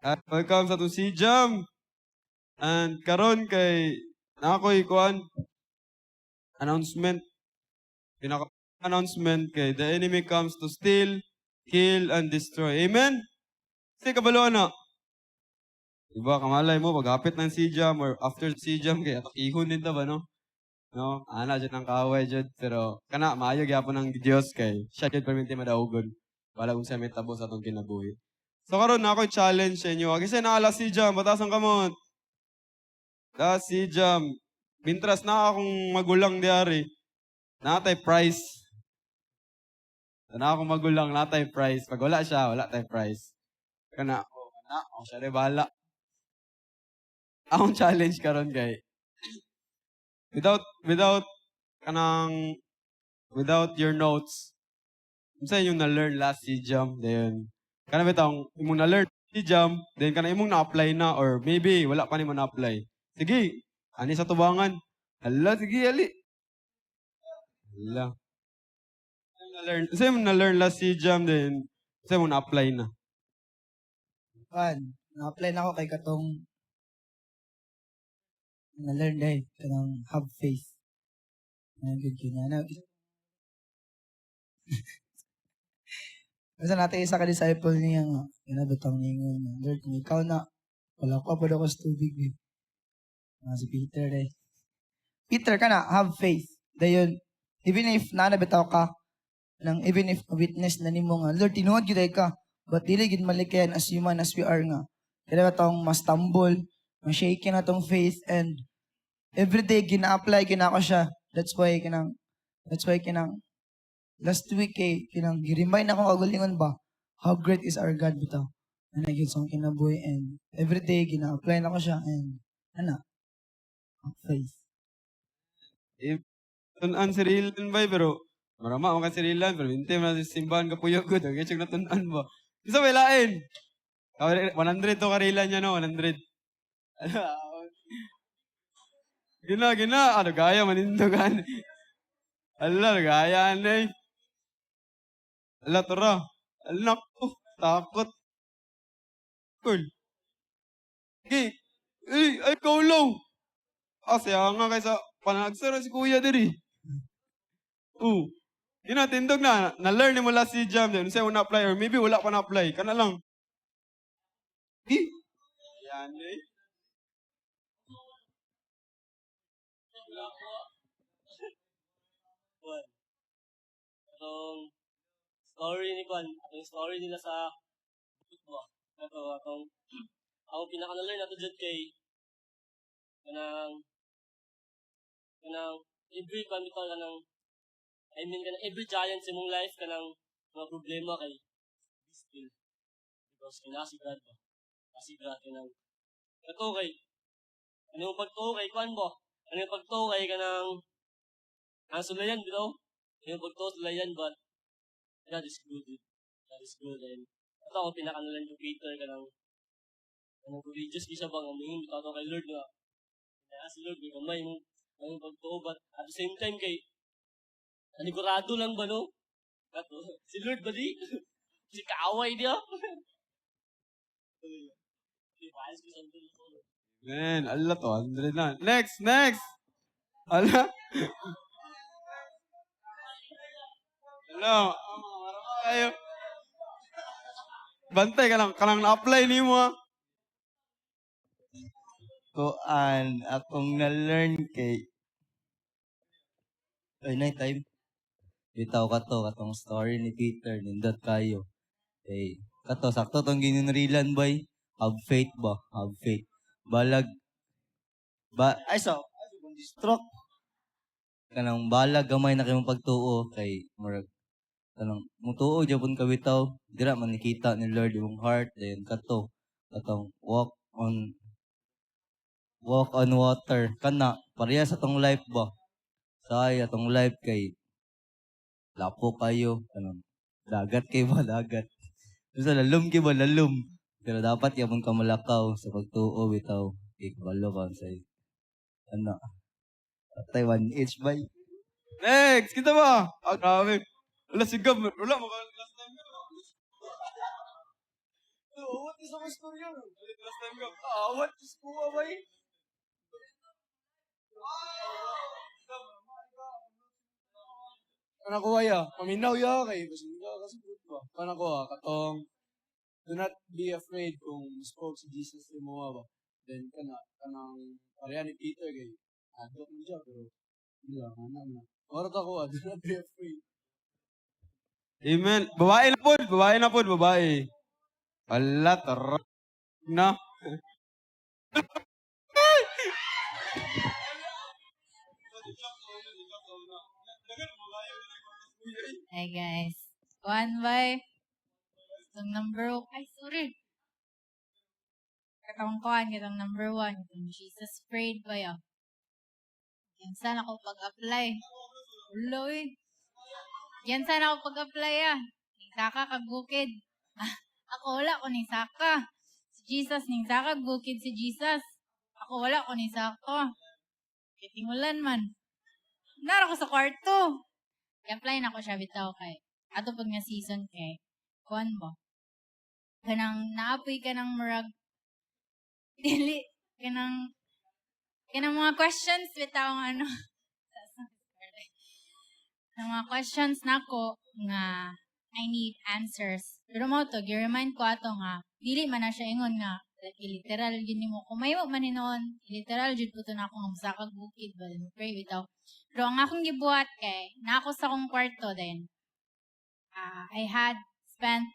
Welcome sa itong si Jam. And karon kay nakoy kuan announcement. Pinaka-announcement kay the enemy comes to steal, kill, and destroy. Amen? Kasi kabalo na. Diba, kamalay mo, paghapit ng si Jam or after si Jam, kaya ihon din ba, no? No? Ana, dyan ang kaaway dyan. Pero, kana, maayo gyapon ng Diyos kay siya dyan perminti madaugon. Wala kung siya may tabo sa itong kinabuhi. So karon na ako challenge sa inyo. Kasi naala si Jam, batasan kamot. Da si Jam. Mintras na akong magulang diari. Natay price. Na akong magulang, natay price. Pag wala siya, wala tay price. Kana, siya rin bahala. Akong challenge karon kay without kanang without your notes. Unsa yung na-learn last si Jam then kana bitang imong na-learn si Jam then kana imong na-apply na or maybe wala pa nimo na-apply. Sige, ani sa tubangan. Hala, sige ali. Hala. Na-learn. Unsa imong na-learn last si Jam then unsa imong na-apply na? Na-apply na ako kay katong na-learn dahil kanang have faith. Good yun. Basta natin isa ka disciple niya nga. Kinabutang ningon nga. Lord, kung ikaw na, wala ko pa ako sa tubig. Si Peter eh. Peter ka na, have faith. Dayon, even if nanabitaw ka, even if witness na nimo nga, Lord, tinuod yun ka. But dili gid malikayan as human as we are nga. Kaya ba tong ma-stumble, ma-shake na tong faith, and everyday gina-apply, ginako siya. That's why kinang last week kinang gi-remind ako kagalingon ba, how great is our God bitaw. And I get some kinabuhi, and everyday gina-apply na ko siya, and faith. Tunan si Rilan ba pero marama mo ka si Rilan pero hindi mo na si simbahan ka puyo ko. Kaya siya natunan ba? Isa may lain. 100 to karilan niya no, 100. Gina. Ano gaya manindogan. Ala, gaya na eh. Ala, tura. Ala, naku. Takot. Cool. Okay. Ay, kaulaw. Siya nga kaysa panagsara si kuya diri. Tinatindog na. Na-learn ni mo last si Jam. Then, sa'yo na-apply or maybe wala pa na-apply. Kana lang. Yan eh. Atong story ni Kwan, atong story nila sa football. Atong ako pinaka-learn nato jud kay kanang every Kwan bitaw kanang every giant sa imong life kanang mga problema kay be still. Because kinasigrad ba? Kasigrad kanang kato kay ano pagtuo kay Kwan ba? Ano pagtuo kay kanang ang sulayan bitaw? Yung pagtuos nila yan, but God is good. God is good. And ito ako pinakanalan ko Peter ka ng religious di siya bang amingin bitaw kay Lord nga. Kaya si Lord, may kamay mo ang pagtuo, but at the same time kay nanigurado lang ba no? Kato, si Lord ba di? Si kaaway niya? Man, ala to, 100 na. Next! Ala. Hello. Marama kayo. Bantay ka lang. Kanang na-apply ni mo. Kuan, akong na-learn kay night time. Bitaw katong story ni Peter, nindot kayo. Sakto tong gininrilan bay. Have faith ba? Have faith. Balag. Stroke. Kanang balag gamay na kayong pagtuo kay murag kanang mutuo jabon ka bitaw dira man nakita ni Lord yung heart then katong walk on water kana pareha sa tong life ba say atong life kay lapo kayo kanang dagat kay ba dagat sa lalom kay ba lalom pero dapat yapon ka malakaw sa pagtuo bitaw ikbalo ba say patay 1 inch bay. Next! Kita ba? Grabe. Wala si Gab. Wala, last time. Isa ko story yun. Last time ko. Awat, Diyos ko, abay. Kanakuha ya, paminaw ya kay basin ka kasabot ba. Kanakuha katong do not be afraid kung spoke si Jesus sa mo ba. Then kanang pareha ni Peter kay adok mo siya pero wala na. Orat ako, do not be afraid. Amen. Babae na po. Babae na po. Babae. Ala, tara. Na. Hi guys. One by itong ay sorry. Katong number 1, itong Jesus prayed ba ya? Yan sana ako pag-apply. Ulo eh. Yan sana ako pag-apply ah. Ning saka kag bukid. Ako wala ko ning saka. Si Jesus ning saka kag bukid si Jesus. Ako wala ko ning saka. Kitingulan man. Nara ko sa kwarto. I-apply na ko siya bitaw kay. Ato pag nga season kay. Kuan mo. Kanang naapoy ka ng murag. Dili. Kanang mga questions bitaw ng ano. Ng mga questions nako nga I need answers. Pero mo to, gi-remind ko ato nga, dili man na siya ingon nga, like, literal yun mo. Kung may man noon, literal jud po to na akong musakag bukid, but pray bitaw. Pero ang akong gibuhat kay, na ako sa akong kwarto din, I had spent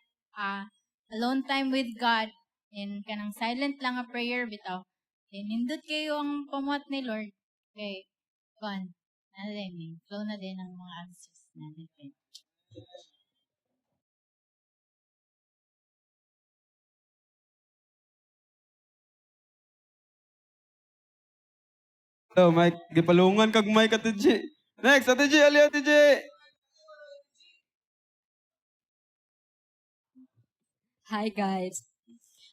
alone time with God, and kanang silent lang a prayer bitaw. Then, nindot kayo ang pamuhat ni Lord. Okay, fun. Na din, flow na din ang mga answers na din. So, Mike, gipalungan kag Mike Ate G. Next, Ate G, ali Ate G. Hi guys.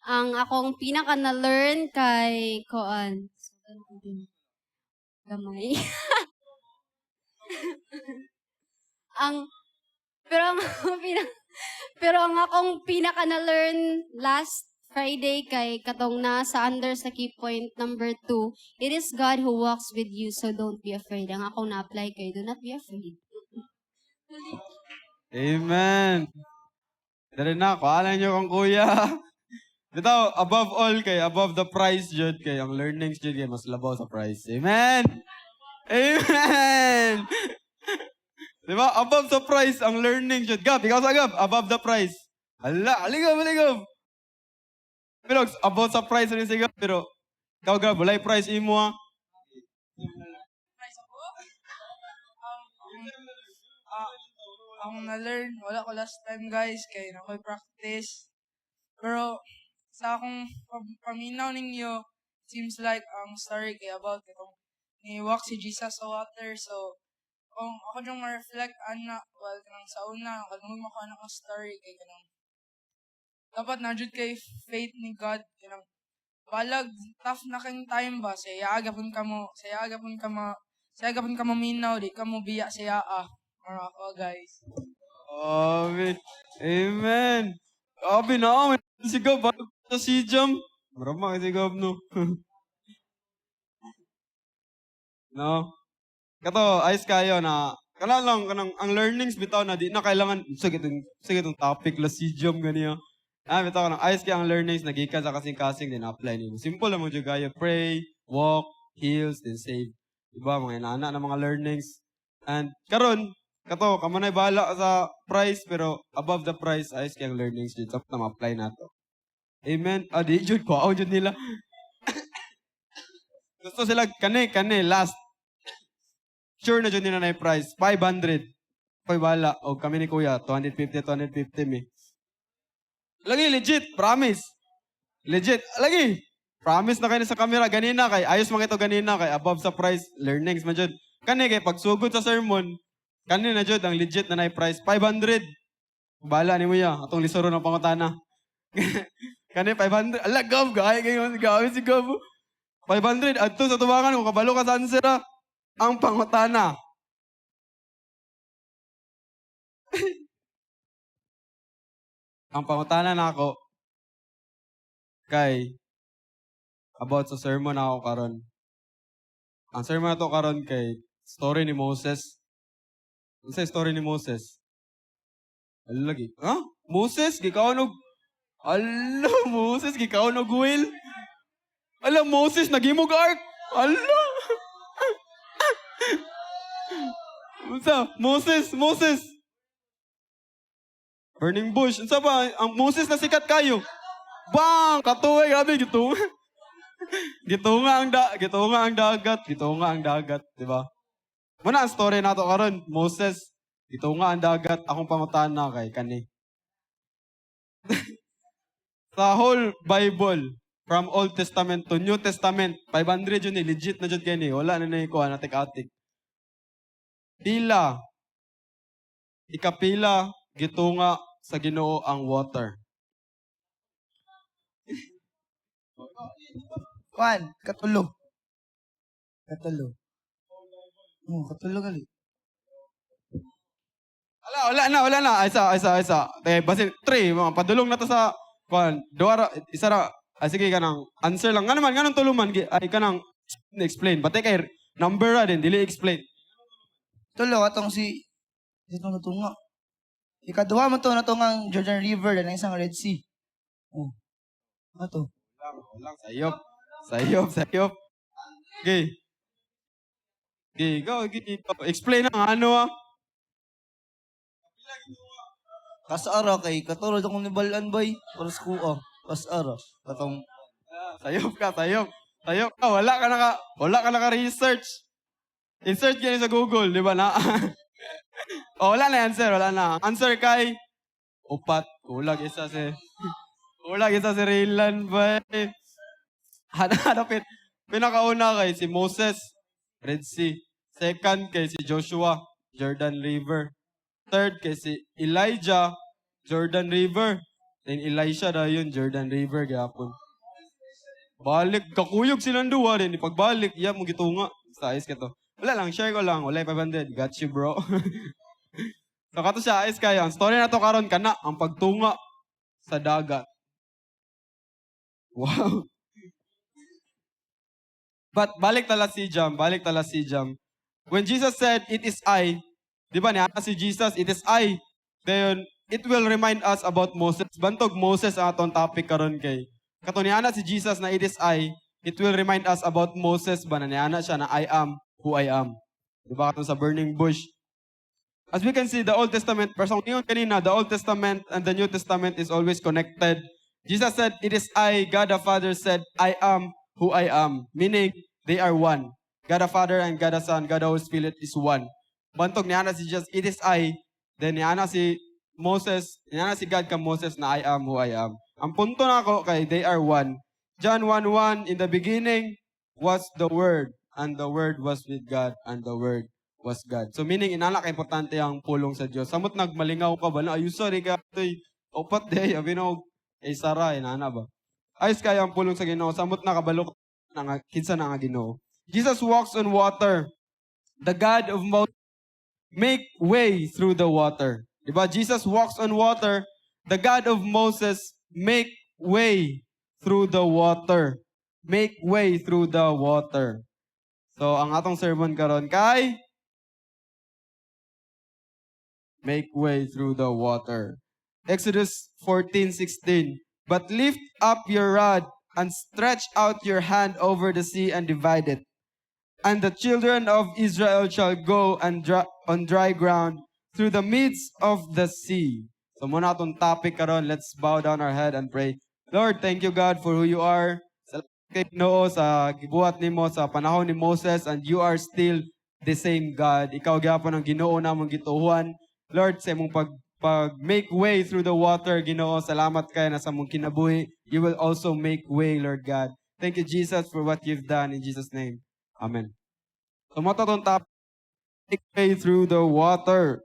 Ang akong pinaka na-learn kay Koan. Gamay. ang pero ang akong pinaka na-learn last Friday kay katong na sa under sa key point number 2, it is God who walks with you, so don't be afraid. Ang akong na-apply kay, do not be afraid. Amen. Dari na, kuhanan nyo kang kuya. Dito, above all kay, above the price jud kay, ang learnings jud kay, mas labaw sa price. Amen! Amen! Diba? Above the price, ang learning jud. Gab, ikaw sa Gab, above the price. Hala, aligab. Pero, above sa price rin si Gab, pero, ikaw Gab, walay price imo ha. Akong na-learn, wala ko last time guys, kay nakoy practice. Pero sa akong paminaw ninyo, seems like ang story kay about itong ni-walk si Jesus sa water. So, kung ako dyan ma-reflect, well, kanang sa una, kalungog mo ko ang story kay kanang dapat na jud kay faith ni God, kanang balag, tough na kayong time ba, saya agapon ka mo minaw, di ka mo biya saya Or ako, guys. Amen. Amen. Abi na, si Gab, bago sa si Jam. Marama si Gab, no? No? Kato, ayos kayo na, kanang ang learnings bitaw na di na kailangan, sige itong topic, la si Jam, ganiya. Bitaw ka ayos kayo ang learnings, nagikan sa kasing-kasing, din apply niyo. Simple lang mo dyan kayo, pray, walk, heals, then save. Diba, mga inana ng mga learnings. And, karon kato, kamo na bahala sa price, pero above the price, ayos kayang learnings dyan. Sa na ma-apply na to. Amen. Di, jud ko, jud nila. Gusto sila, kane, last. Sure na jud nila na yung price. 500. Koy bahala. O kami ni Kuya, 250 mi. Lagi, legit. Promise. Legit. Lagi. Promise na kayo sa camera. Ganina kay. Ayos mga ito ganina kay. Above sa price. Learnings man jud. Kani kay pagsugod sa sermon, kanina jud ang legit na price 500. Bala ni mo ya, atong lisoro ng pangutana. Kani 500. Ala Gab, gay si Gab. 500 adto sa tubangan kung kabalo ka sa answer ang pangutana. Ang pangutana na ako, kay about sa sermon na ako karon. Ang sermon na to karon kay story ni Moses. Ano sa story ni Moses? Ano lagi? Ha? Moses, gikaon og Moses, gikaon og whale. Moses, nagimog ark. Unsa? Moses. Burning bush. Unsa ba? Ang Moses na sikat kayo. Bang! Katuway, grabe, gitunga. Gitunga ang dagat, di ba? Muna ang story nato karon, Moses, gitunga ang dagat, akong pangutan na kay kani. Sa whole Bible, from Old Testament to New Testament, 500 yun legit na dyan gani. Wala na na ikuha, natik-atik. Ikapila, gitunga sa Ginoo ang water. Katulo. Katulo gali. Wala na. Isa. Basin, 3, mga padulong na to sa, duwara, isa ra. Sige ka nang, answer lang. Nga naman, ganun tuluman, ay ka nang, explain. Batay kay, number ra din, dili explain. Tulo, atong itong natunga. Ikaduha mo to natungang Jordan River na isang Red Sea. Oh. Ano to? Walang, sayop. Okay, go. Explain na ano. Kasara kay katulad akong nibalaan bay. Paras ko kasara. Katong Sayop ka. Wala ka naka-research. I-search yan sa Google, di ba na? Wala na answer. Answer kay upat. Kulag isa si Raylan ba? Hanapit. Pinakauna kay si Moses, Red Sea. Second kay si Joshua, Jordan River. Third kay si Elijah, Jordan River. Then Elisha yun, Jordan River gapon. Balik, kakuyog silang duwa din. Pagbalik, mo gitunga. Sa ayos ka to. Wala lang, share ko lang. Wala 500. Got you, bro. So, kato siya, ayos kayo. Ang story na to karon kana, ang pagtunga sa dagat. Wow. But balik tala si Jam. When Jesus said, it is I, di ba niya si Jesus, it is I, then it will remind us about Moses. Bantog Moses ang atong topic karon kay. Katuniana si Jesus na it is I, it will remind us about Moses ba na niana siya na I am who I am. Di ba katong sa burning bush? As we can see, the Old Testament, persong yun kanina, the Old Testament and the New Testament is always connected. Jesus said, it is I, God the Father said, I am who I am. Meaning, they are one. God the Father and God the Son, God the Holy Spirit is one. Bantog niya si Jesus, it is I. Then niya si Moses, niya si God ka Moses na I am who I am. Ang punto na ako kay they are one. John 1:1, in the beginning was the Word, and the Word was with God, and the Word was God. So meaning, inala ka importante ang pulong sa Diyos. Samot nagmalingaw ka ba na, ayun sorry ka, ito'y opat day, abinog, sara, inana ba? Ayos kaya ang pulong sa Ginoo, samot na kabalo na kinsa na nga Ginoo. Jesus walks on water. The God of Moses make way through the water. Diba? Jesus walks on water. The God of Moses make way through the water. Make way through the water. So, ang atong sermon karon kay make way through the water. Exodus 14:16. But lift up your rod and stretch out your hand over the sea and divide it. And the children of Israel shall go on dry ground through the midst of the sea. So muna itong topic karon, let's bow down our head and pray. Lord, thank you God for who you are. Salamat kay Ginoo sa gibuhat nimo sa panahon ni Moses, and you are still the same God. Ikaw gyapon ang Ginoo namong gituhuan. Lord, sa imong pag-make way through the water, Ginoo, salamat kay na sa mong kinabuhi. You will also make way, Lord God. Thank you, Jesus, for what you've done. In Jesus' name. Amen. So, mata itong topic, make way through the water.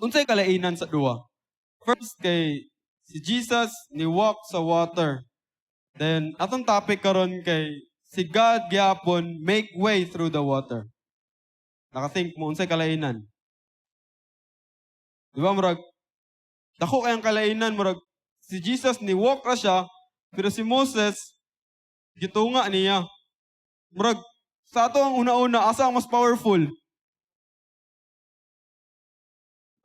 Unsay kalainan sa duwa? First kay si Jesus ni walk sa water. Then atong topic karon kay si God gyapon make way through the water. Naka-think mo unsay kalainan? Di ba murag dako kayang kalainan murag Si Jesus ni walk ra siya, pero si Moses gitunga niya. Murag sa ato ang una-una asa ang mas powerful?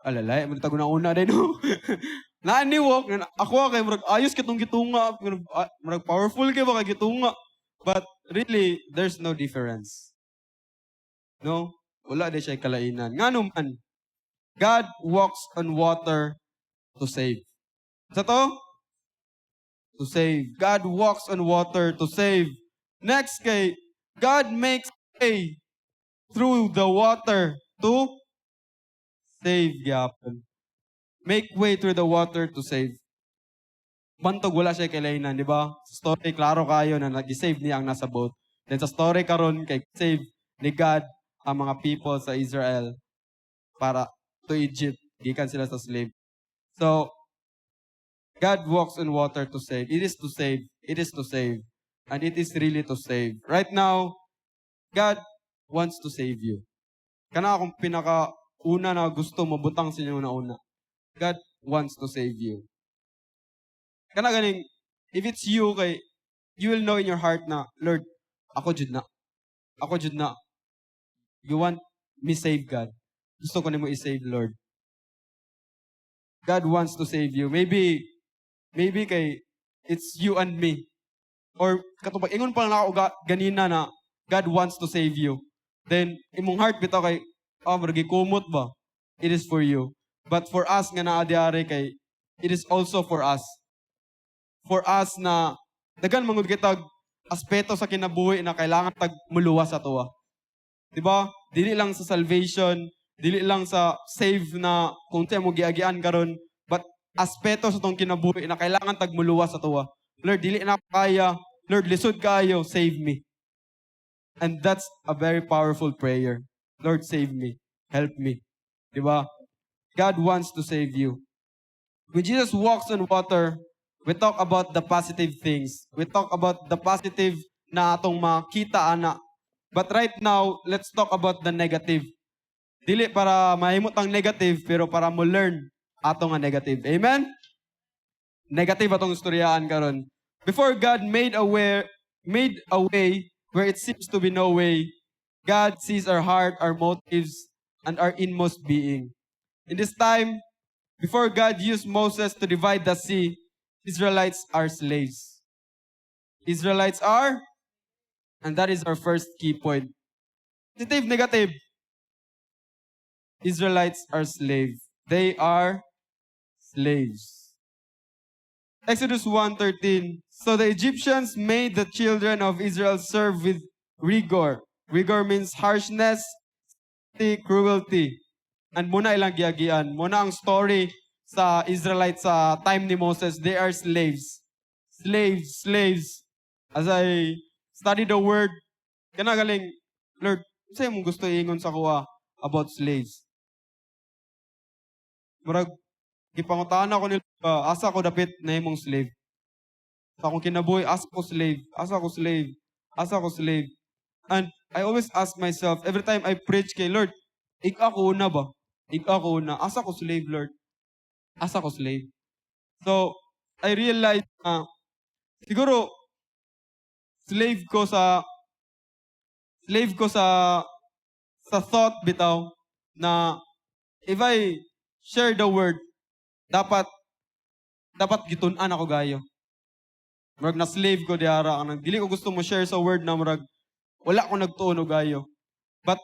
Alalay, mo tag una-una din no. Naan ni walk, ako kay murag ayos kitong gitunga, murag powerful kay ba kay gitunga. But really, there's no difference. No? Wala di siya kalainan. Ngano man, God walks on water to save. Sa to? To save. God walks on water to save. Next kay, God makes way through the water to save. Gyapon. Make way through the water to save. Bantog wala siya kalainan, di ba? Sa story, klaro kayo na nag-save niya ang nasa boat. Then sa story karon kay save ni God ang mga people sa Israel para to Egypt. Gikan sila sa slave. So, God walks on water to save. It is to save. It is to save. And it is really to save. Right now, God wants to save you. Kana akong pinaka-una na gusto mabutang sa inyo na una. God wants to save you. Kana ganing, if it's you, kay, you will know in your heart na, Lord, ako jud na. Ako jud na. You want me save, God. Gusto ko nimo i-save, Lord. God wants to save you. Maybe kay, it's you and me. Or, katubag, ingon pa lang ako ganina na, God wants to save you. Then, imong heart bitaw kay, maragi kumot ba? It is for you. But for us nga naadiari kay, it is also for us. For us na, dagan mangud kitag aspeto sa kinabuhi na kailangan tag muluwas sa tuwa. Diba? Dili lang sa salvation, dili lang sa save na kung tayo mo giagian karon, but aspeto sa tong kinabuhi na kailangan tag muluwas sa tuwa. Lord, dili na kaya. Lord, lisod kayo, save me. And that's a very powerful prayer. Lord, save me. Help me. Diba? God wants to save you. When Jesus walks on water, we talk about the positive things. We talk about the positive na atong makita ana. But right now, let's talk about the negative. Dili para mahimot ang negative, pero para mo learn atong nga negative. Amen? Negative atong istoryaan karon. Before God made a way where it seems to be no way, God sees our heart, our motives, and our inmost being. In this time, before God used Moses to divide the sea, Israelites are slaves. Israelites are, and that is our first key point. Positive, negative. Israelites are slaves. They are slaves. Exodus 1:13. So the Egyptians made the children of Israel serve with rigor. Rigor means harshness, cruelty. And muna ilang giagian. Muna ang story sa Israelites sa time ni Moses, they are slaves. Slaves. As I study the word, kanagaling, Lord, sa'yo mong gusto ingon sa kuha about slaves. Murag, ipangutahan ako nila, asa ko dapit na imong slave. Sa akong kinabuhi, asa ko slave. And I always ask myself, every time I preach kay Lord, ako una ba? Ako una. Asa ko slave, Lord? Asa ko slave. So, I realized na siguro slave ko sa thought bitaw na if I share the word, dapat gitun-an ako gayo. Murag na slave ko diara kanang dili ko gusto mo share sa word na murag wala ko nagtuon og gayo. But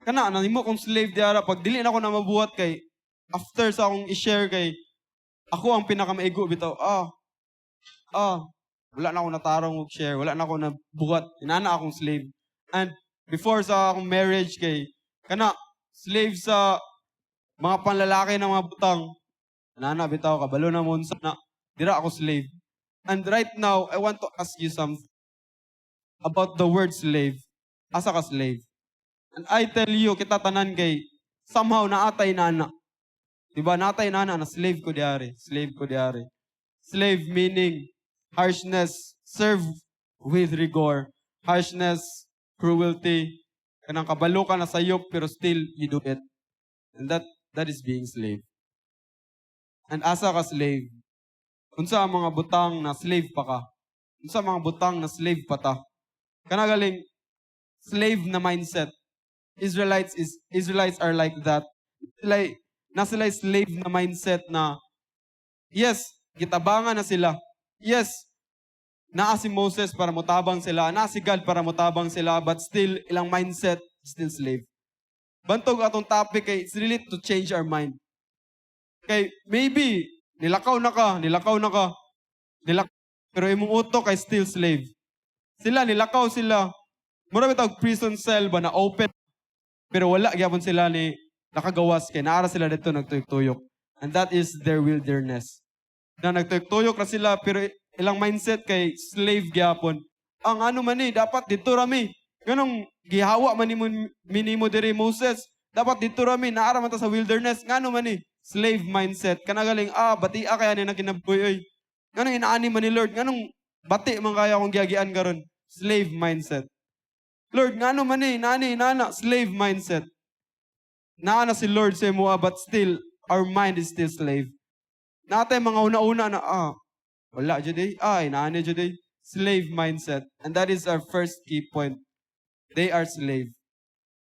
kana nimo kong slave diara pag dili na ako na mabuhat kay after sa akong i-share kay ako ang pinakamaigo bitaw. Wala na ako natarong mag-share, wala na ako nabuhat. Inana akong slave. And before sa akong marriage kay kana slave sa mga panlalaki ng mga butang. Inana bitaw kabalo na mo na dira ako slave. And right now I want to ask you something about the word slave. Asa ka slave? And I tell you kita tanan kay somehow naatay nana. Diba, natay na slave ko diari. Slave meaning harshness, serve with rigor. Harshness, cruelty. Kanang kabalo ka na sayop pero still you do it. And that is being slave. And asa ka slave? unsa ang mga butang na slave pa ka? Unsa ang mga butang na slave pa ta? Kanagaling slave na mindset. Israelites are like that. Like, na sila slave na mindset na, yes, gitabangan na sila. Yes, naa si Moses para mutabang sila. Naa si God para mutabang sila. But still, ilang mindset, still slave. Bantog atong topic kay it's really to change our mind. Kay maybe, nilakaw na ka, pero imong utok kay still slave. Sila, nilakaw sila. Mura bitawag prison cell ba na open. Pero wala, gyapon sila ni nakagawas kay naara sila dito nagtuyok-tuyok. And that is their wilderness. Na nagtuyok-tuyok na sila pero ilang mindset kay slave gyapon. Ang ano man ni, dapat dito rami. Ganong gihawa man minimo diri Moses. Dapat dito rami, naara man ta sa wilderness. Ngano man ni, slave mindset. Kanagaling, batia kaya ni na kinabuhi, oy. Ganong inaani man ni Lord. Ganong bati man kaya akong giagian karon. Slave mindset. Lord, ngano man ni, nana, slave mindset. Naana si Lord sa mua, but still, our mind is still slave. Natay mga una-una na, wala dyan inaani dyan slave mindset. And that is our first key point. They are slave.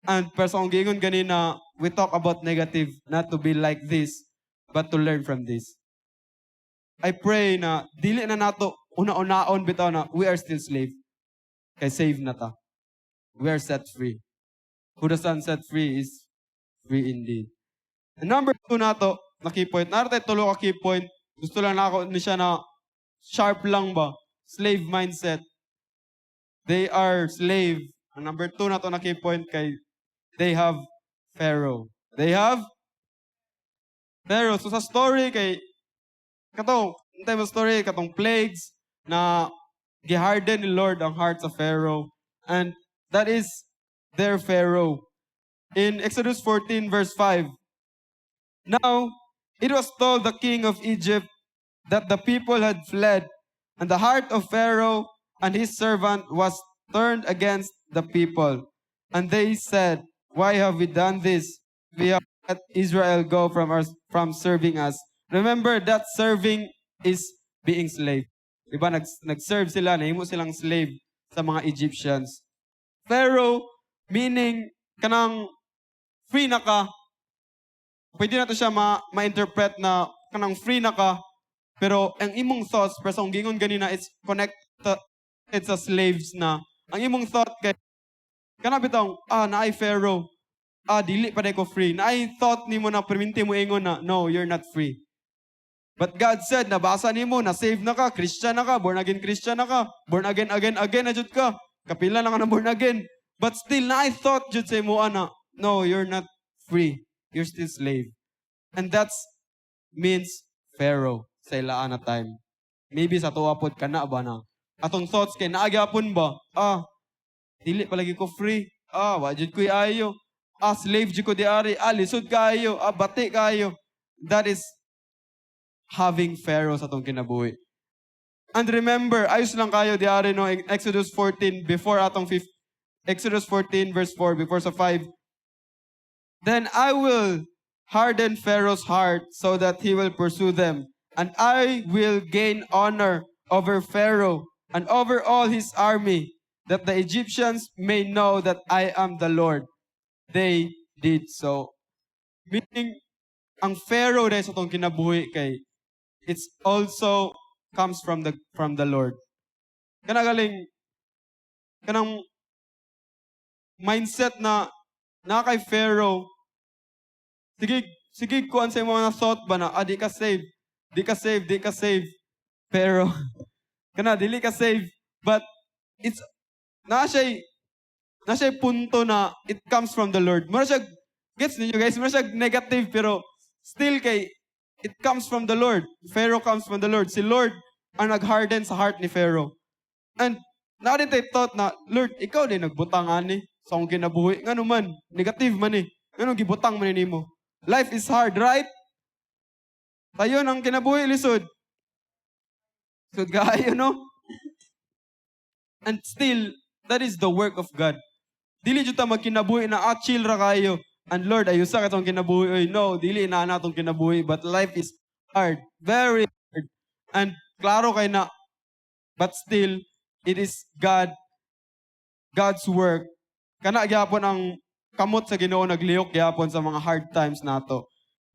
And pero kung gingon ganina, we talk about negative, not to be like this, but to learn from this. I pray na, dili na nato, una-unaon bitaw na, we are still slave. Kay save na ta. We are set free. Who the Son set free is free indeed. And number 2 nato, na key point. Naratay tulo ka key point. Gusto lang na ako ni siya na sharp lang ba? Slave mindset. They are slave. Ang number 2 nato na key point kay they have Pharaoh. They have Pharaoh. So sa story kay katong story katong plagues na giharden ni Lord ang hearts of Pharaoh. And that is their Pharaoh. In Exodus 14 verse 5, now it was told the king of Egypt that the people had fled, and the heart of Pharaoh and his servant was turned against the people. And they said, why have we done this? We have let Israel go from serving us. Remember that serving is being slave. Diba nag-serve sila, nahimo silang slave sa mga Egyptians. Pharaoh, meaning kanang free na ka. Pwede na to siya ma-interpret na kanang free na ka. Pero ang imong thoughts, pero sa gingon ganina, it's connected sa slaves na. Ang imong thought kay, kanabitang, naay Pharaoh. Dili pa ko free. Naay thought ni mo na perminti mo ingon na, no, you're not free. But God said, nabasa ni mo, na-save na ka, Christian na ka, born again Christian na ka, born again, na jud ka. Kapila na ka na born again. But still, naay thought jud sa imo ana, no, you're not free. You're still slave. And that means Pharaoh sa ilaan na time. Maybe sa tuwapod ka na ba na? Atong thoughts kay naagyapon ba? Dili palagi ko free. Wajud ko ayo. Slave jud ko di ari. Lisod kayo. Bati kayo. That is having Pharaoh sa atong kinabuhi. And remember, ayos lang kayo di ari no, in Exodus 14, before atong Exodus 14 verse 4, before sa 5. Then I will harden Pharaoh's heart so that he will pursue them. And I will gain honor over Pharaoh and over all his army, that the Egyptians may know that I am the Lord. They did so. Meaning, ang Pharaoh dahil sa itong kinabuhi kay, it's also comes from the Lord. Kanagaling, kanang mindset na kay Pharaoh, sige kuan sa mga thought ba na, di ka save. Pero, dili ka save. But, it's, na siya punto na it comes from the Lord. Mura siya, gets ninyo guys, mura siya negative, pero still kay, it comes from the Lord. Pharaoh comes from the Lord. Si Lord ang nag-harden sa heart ni Pharaoh. And, narin tayo thought na, Lord, ikaw din nagbutang ani sa akong kinabuhi. Nga naman, negative man Nga gibutang man mo. Life is hard, right? Tayo ang kinabuhi, lisod. Lisod kayo, no? And still, that is the work of God. Dili dito magkinabuhi na, chill ra kayo. And Lord, ayusa ka itong kinabuhi. No, dili na itong kinabuhi. But life is hard. Very hard. And klaro kay na, but still, it is God's work. Kana gyapon ang kamot sa Ginoo naglihok gyapon sa mga hard times nato.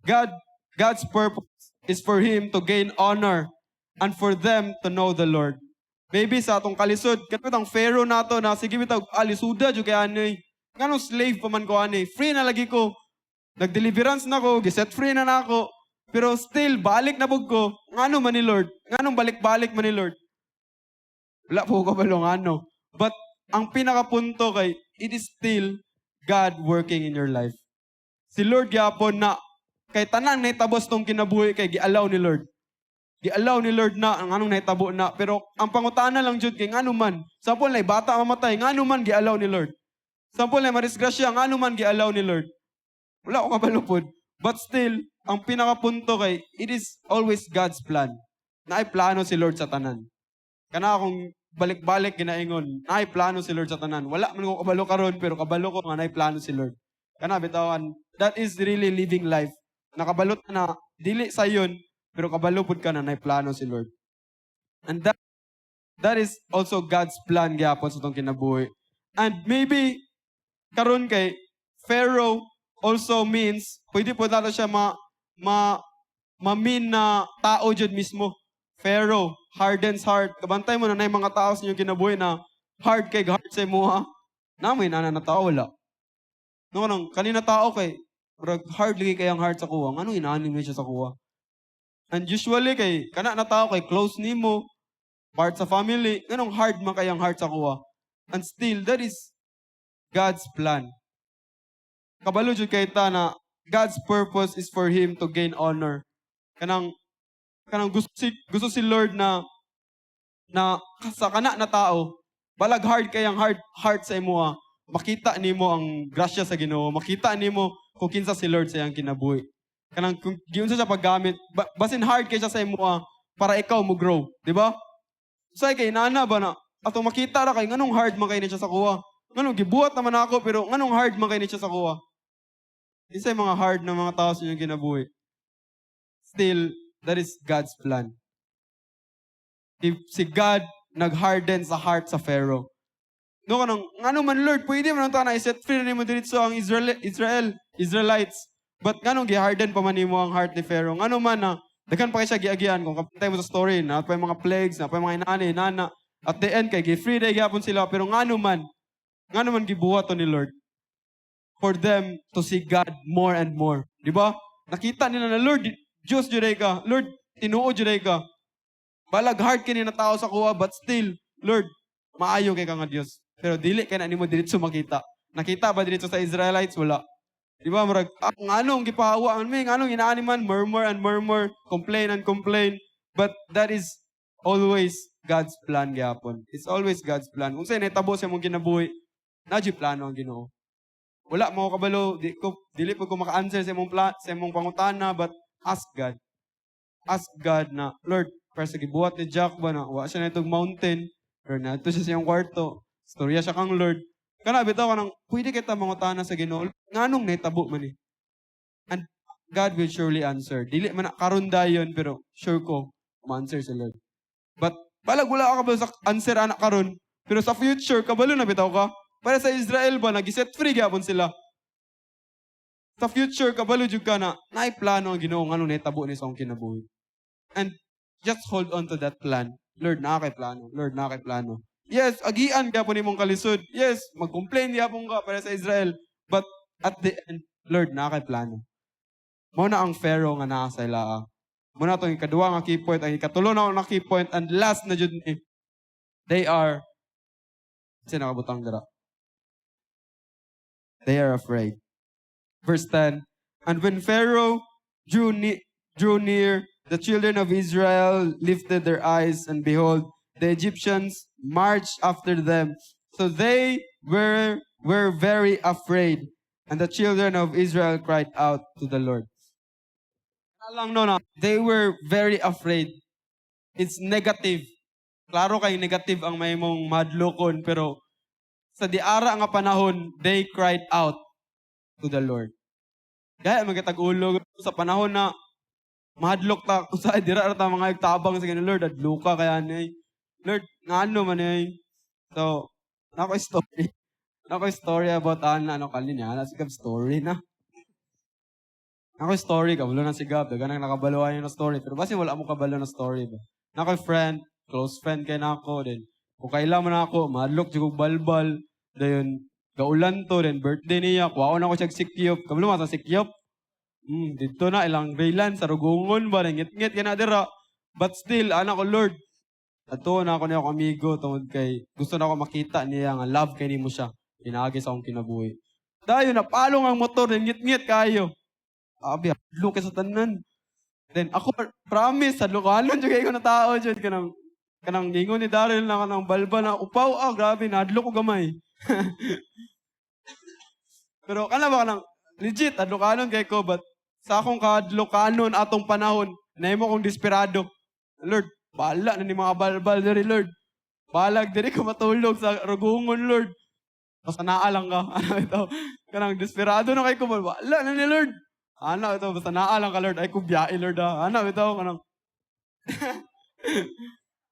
God's purpose is for Him to gain honor and for them to know the Lord. Maybe sa atong kalisod, kapit ang Pharaoh nato na sige bitag alisuda jud kay ani. Nganong slave pa man ko ani. Free na lagi ko. Nag-deliverance na ko, giset free na nako. Pero still balik na bug ko. Ngano man ni Lord? Nganong balik-balik man ni Lord? Wala po ko balong ano. But ang pinakapunto kay it is still God working in your life. Si Lord gyapon na kay tanan nahitabos tong kinabuhi kay giallow ni Lord. Giallow ni Lord na ang anong nahitabo na. Pero ang pangutana lang jud kay ngano man. Sampol na bata mamatay, ngano man giallow ni Lord. Sampol na marisgrasya, ngano man giallow ni Lord. Wala ko kabalupod. But still, ang pinakapunto kay it is always God's plan. Naay plano si Lord sa tanan. Kana akong balik-balik ginaingon, naay plano si Lord sa tanan. Wala man ko kabalo karon pero kabalo ko nga naay plano si Lord. Kana bitawan, that is really living life. Nakabalot na dili sayon pero kabalo pud ka na naay plano si Lord. And that is also God's plan gyapon sa tong kinabuhi. And maybe karon kay Pharaoh also means pwede po nato siya ma-mean na tao jud mismo. Pharaoh, hardens heart. Kabantay mo na nay mga tao sa inyong kinabuhi na hard kay heart sa imuha. Namoy na tao wala. No nang kanina tao kay hard lagi kay ang heart sa kuwa. Ano inaani mo siya sa kuwa? And usually kay kana na tao kay close nimo, part sa family, ganong hard man kay ang heart sa kuwa. And still that is God's plan. Kabalo jud kay ta na God's purpose is for Him to gain honor. Kanang gusto si Lord na sa kana na tao, balag hard kay ang heart sa imo, makita nimo ang grasya sa Ginoo, makita nimo kung kinsa si Lord sa iyang kinabuhi. Kanang kung giunsa siya paggamit, basin hard kay siya sa imo para ikaw mo grow, di ba? Say kay nana ba na atong makita ra kay nganong hard man kay ni siya sa kuha. Nganong gibuhat naman ako pero nganong hard man kay ni siya sa kuha. Isay mga hard na mga tao sa inyong kinabuhi. Still, that is God's plan. Si God nag-harden sa heart sa Pharaoh. No kanang ngano man Lord, pwede man ta na i-set free nimo diretso ang Israelites. But nganong gi-harden pa man nimo ang heart ni Pharaoh? Ngano man na daghan pa kay siya giagian kung kapantay mo sa story na pa mga plagues, na pa mga inani, nana. At the end kay gi-free day gyapon sila pero ngano man gibuhat to ni Lord for them to see God more and more. Di ba? Nakita nila na Lord, Diyos juday ka. Lord, tinuo juday ka. Balag hard kini na tao sa kuha but still, Lord, maayo kay ka nga Diyos. Pero dili kay na nimo diretso makita. Nakita ba diretso sa Israelites? Wala. Di ba? Marag, nganong gipahawa, nganong inaani man, murmur and murmur, complain and complain. But that is always God's plan gyapon. It's always God's plan. Kung sa'yo natabo sa mong kinabuhi, nadyo plano ang Ginoo. Wala mo kabalo, dili po ko maka-answer sa imong pangutana, but ask God. Ask God na, Lord, para sa gibuhat ni Jack ba na, wa siya na itong mountain, or na ito siya sa iyong kwarto, storya siya kang Lord. Kana bitaw ka nang, pwede kita mangutana sa Ginoo, nganong naitabo man eh. And God will surely answer. Dili man karon dayon, pero sure ko, ma-answer sa Lord. But, balag wala ka ba sa answer anak karon, pero sa future, kabalo na bitaw ka. Para sa Israel ba, nag-set free gyapon sila. Sa future, kabalo jud ka na, naay plano ang Ginoo ngano nahitabo ni sa akong kinabuhi. And just hold on to that plan. Lord, naa kay plano. Lord, naa kay plano. Yes, agian gyapon nimong kalisod. Yes, mag-complain gyapon ka para sa Israel. But at the end, Lord, naa kay plano. Mao na ang Pharaoh nga naa sa ila. Mo na tong ikaduha nga key point, ang ikatulo na nga key point, and last na jud ni. They are sinakabutang dara. They are afraid. Verse 10, and when Pharaoh drew near, the children of Israel lifted their eyes, and behold, the Egyptians marched after them. So they were very afraid, and the children of Israel cried out to the Lord. They were very afraid. It's negative. Klaro kay negative ang may mong madlokon, pero sa diara nga panahon, they cried out to the Lord. Gaya magkatag-ulo sa panahon na mahadlok ta, kung saan, dira ta mga tabang sa ganun, Lord, adlo ka kaya ni. Lord, nga ano man eh. So, ako story. Ako story about ano kalinya, na sigab story na. Ako story, kabalo na sigab, daga nang nakabaluan yung story. Pero basi wala mo kabalo na story ba. Ako friend, close friend kay na ako, then kung kailan man ako, madlok jud balbal, dayon gaulan to, then birthday niya, kuwaon ako siya sikyop. Kabalo mo sa sikyop? Dito na ilang raylan sa rugungon ba, ngit-ngit kana dira. But still, anak ko Lord, ato na ako niya ako amigo tungod kay gusto na ako makita niya nga love kay nimo siya. Pinaagi sa akong kinabuhi. Dayon napalong ang motor, then ngit-ngit kayo. Abi, look sa tanan. Then ako promise sa lukanon jud kay ko na tao jud kanang gingon ni Daryl na kanang balba na upaw grabe nadlo ko gamay. Pero kana ba kanang legit adlokanon kay ko but sa akong kadlokanon atong panahon nahimo kong desperado. Lord, bahala na ni mga balbal diri Lord. Balag diri ko matulog sa rugungon Lord. Basta naa lang ka. Ano ito? Kanang desperado na kay ko. Bahala na ni Lord. Ano ito? Basta naa lang ka Lord. Ay ko biyahe Lord ha. Ano ito? Kanang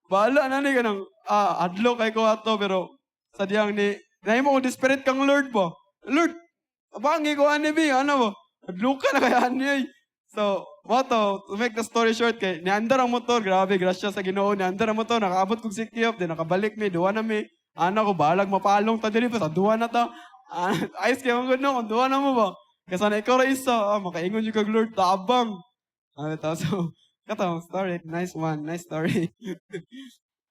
bahala na ni kanang adlo kay ko ato pero sadyang ni nahimo kong desperate kang Lord po. Lord, abangi ko ani bi ano mo? Adlo ka na kaya ani. So, to make the story short kay niandar ang motor, grabe grasya sa Ginoo, niandar ang motor, nakaabot kog sikyop, din nakabalik mi, duwa na mi. Ano ko balag mapalong ta diri pa sa duwa na ta. Ayos kay mong gano, kung duwa na mo ba? Kasi na ikaw ra isa, makaingon jud kag Lord tabang. Ano ta so katong story, nice one, nice story.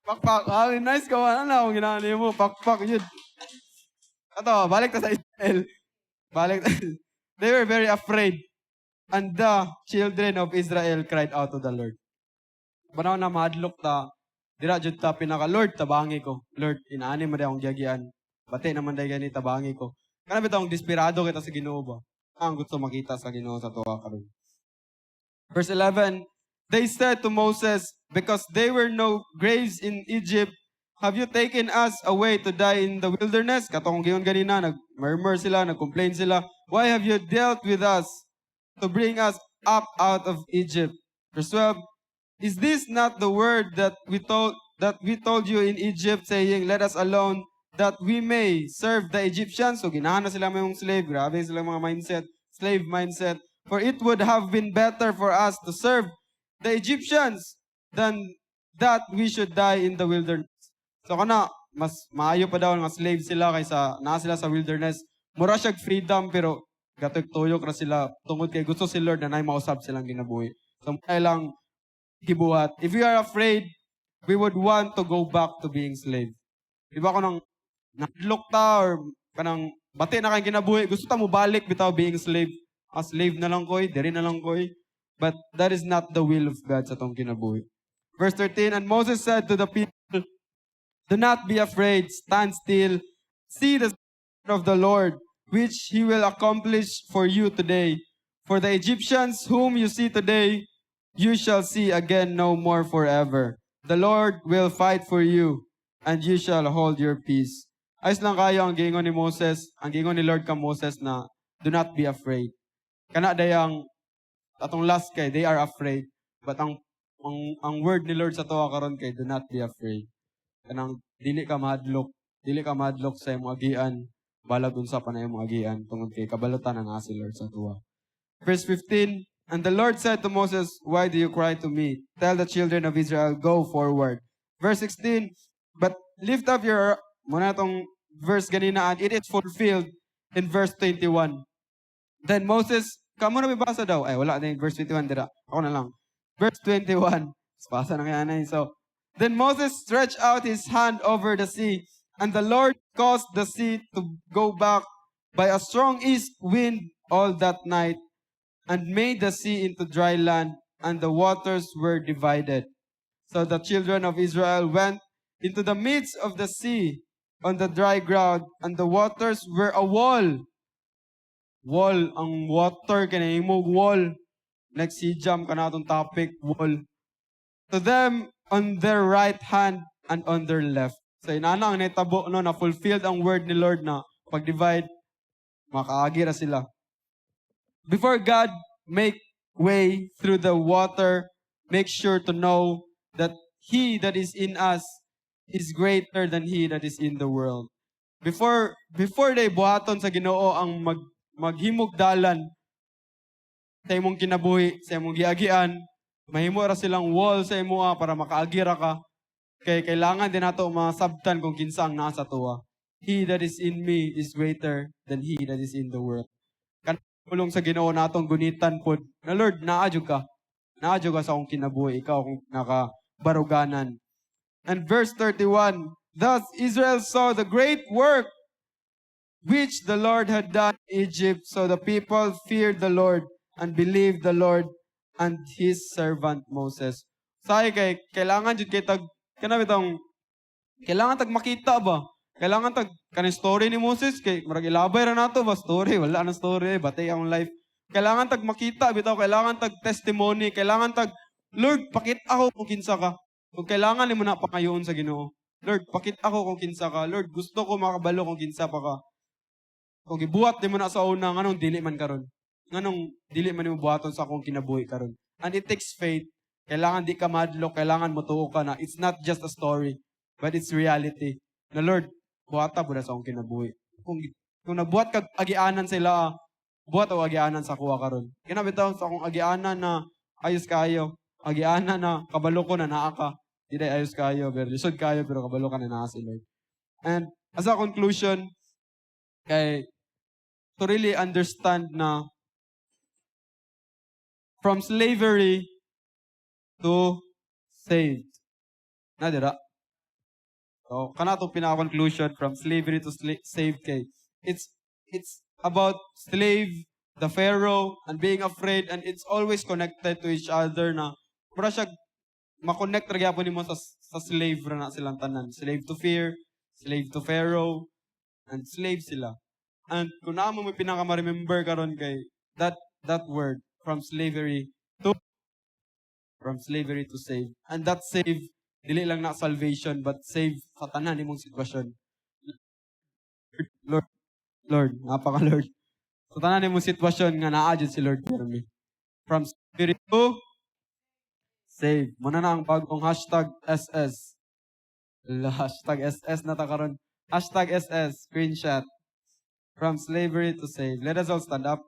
Pakpak, nice ka man, ano akong ginani mo, pakpak yun. Ato, balik ta sa Israel. They were very afraid. And the children of Israel cried out to the Lord. Banaw na madlok ta, dira jud ta pinaka Lord tabangi ko. Lord, inaani man akong giagian. Bati naman day gani tabangi ko. Kana bitong desperado kita sa Ginoo ba? Ang gusto makita sa Ginoo sa tuwa karon. Verse 11, they said to Moses, because there were no graves in Egypt, have you taken us away to die in the wilderness? Katong giyon ganina, nag-murmur sila, nag-complain sila. Why have you dealt with us to bring us up out of Egypt? Verse 12, is this not the word that we told you in Egypt, saying, let us alone, that we may serve the Egyptians? So ginahan na sila mayong slave. Grabe sila mga mindset, slave mindset. For it would have been better for us to serve the Egyptians than that we should die in the wilderness. So kana, mas maayo pa daw nga slave sila kaysa naa sila sa wilderness. Mura siyag freedom pero gatuyok ra sila tungod kay gusto si Lord na nay mausab silang ginabuhi. So may lang gibuhat. If we are afraid, we would want to go back to being slave. Di ba kanang nadlok ta or kanang bati na kay ginabuhi, gusto ta mo balik bitaw being slave. Slave na lang koy, diri na lang koy. But that is not the will of God sa tong kinabuhi. Verse 13, and Moses said to the people, do not be afraid, stand still, see the Spirit of the Lord, which he will accomplish for you today. For the Egyptians whom you see today, you shall see again no more forever. The Lord will fight for you, and you shall hold your peace. Ayos lang kayo ang gingon ni Moses, ang gingon ni Lord ka Moses na, do not be afraid. Kana dayang atong last kay, they are afraid. But ang word ni Lord sa tuwa karon kay, do not be afraid. Kanang dili ka madlok sa imong agian, balag unsa pa na imong agian tungod kay kabalutan nga si Lord sa tuwa. Verse 15, and the Lord said to Moses, why do you cry to me? Tell the children of Israel, go forward. Verse 16, but lift up your, muna itong verse ganina, and it is fulfilled in verse 21. Then Moses, kamo na bibasa daw. Ay, wala na yung verse 21 dira. Ako na lang. Verse 21. Basa na kaya na yun. So, then Moses stretched out his hand over the sea, and the Lord caused the sea to go back by a strong east wind all that night, and made the sea into dry land, and the waters were divided. So the children of Israel went into the midst of the sea on the dry ground, and the waters were a wall. Wall, ang water, kanahimog wall. Next jam ka na itong topic, wall. To them, on their right hand and on their left. So inana ang netabo no na fulfilled ang word ni Lord na pag-divide makaagi ra sila. Before God make way through the water, make sure to know that he that is in us is greater than he that is in the world. Before they buhaton sa Ginoo ang maghimugdalan sa imong kinabuhi, sa imong giagian, mahimo ra silang wall sa imo para makaagira ka. Kay kailangan din nato masabtan kung kinsa ang nasa tuwa. He that is in me is greater than he that is in the world. Kanulong sa Ginoo natong gunitan pod. Na Lord, naadyo ka. Naadyo ka sa akong kinabuhi, ikaw akong nakabaruganan. And verse 31, thus Israel saw the great work which the Lord had done in Egypt, so the people feared the Lord and believed the Lord and His servant Moses. Say kay kailangan jud kay tag kailangan tag makita ba? Kailangan tag kaning story ni Moses kay murag ilabay ra nato ba story, wala na story, batay ang life. Kailangan tag makita bitaw, kailangan tag testimony, kailangan tag Lord, pakit ako kung kinsa ka. Kung kailangan nimo na pakayoon sa Ginoo. Lord, pakit ako kung kinsa ka. Lord, gusto ko makabalo kung kinsa pa ka. Kung gibuhat nimo na sa una, nganong dili man karon? Nganong dili man nimo buhaton sa akong kinabuhi karon? And it takes faith. Kailangan di ka madlo, kailangan motuo ka na. It's not just a story, but it's reality. Na Lord, buhata po na sa akong kinabuhi. Kung nabuhat kag agianan sila, buhat o agianan sa kuha karon. Kinabitaw sa akong agianan na ayos kayo. Agianan na kabalo ko na naa ka. Di day ayos kayo, pero lisod kayo, pero kabalo ka na naa si Lord. And as a conclusion, to really understand na from slavery to saved. Na dira? So, kanatong pinaka-conclusion from slavery to saved kay. It's about slave, the Pharaoh, and being afraid, and it's always connected to each other na para siya makonect ra gyapon nimo sa slave ra na silang tanan. Slave to fear, slave to Pharaoh, and slave sila. And kung naa mo may pinaka-remember karon kay that word from slavery to save. And that save dili lang na salvation but save sa tanan nimong sitwasyon. Lord, napaka-Lord. Sa tanan nimong sitwasyon nga naa jud si Lord Jeremy. From slavery to save. Muna na ang bagong hashtag SS. Hashtag SS na ta karon. Hashtag SS, screenshot. From slavery to save. Let us all stand up.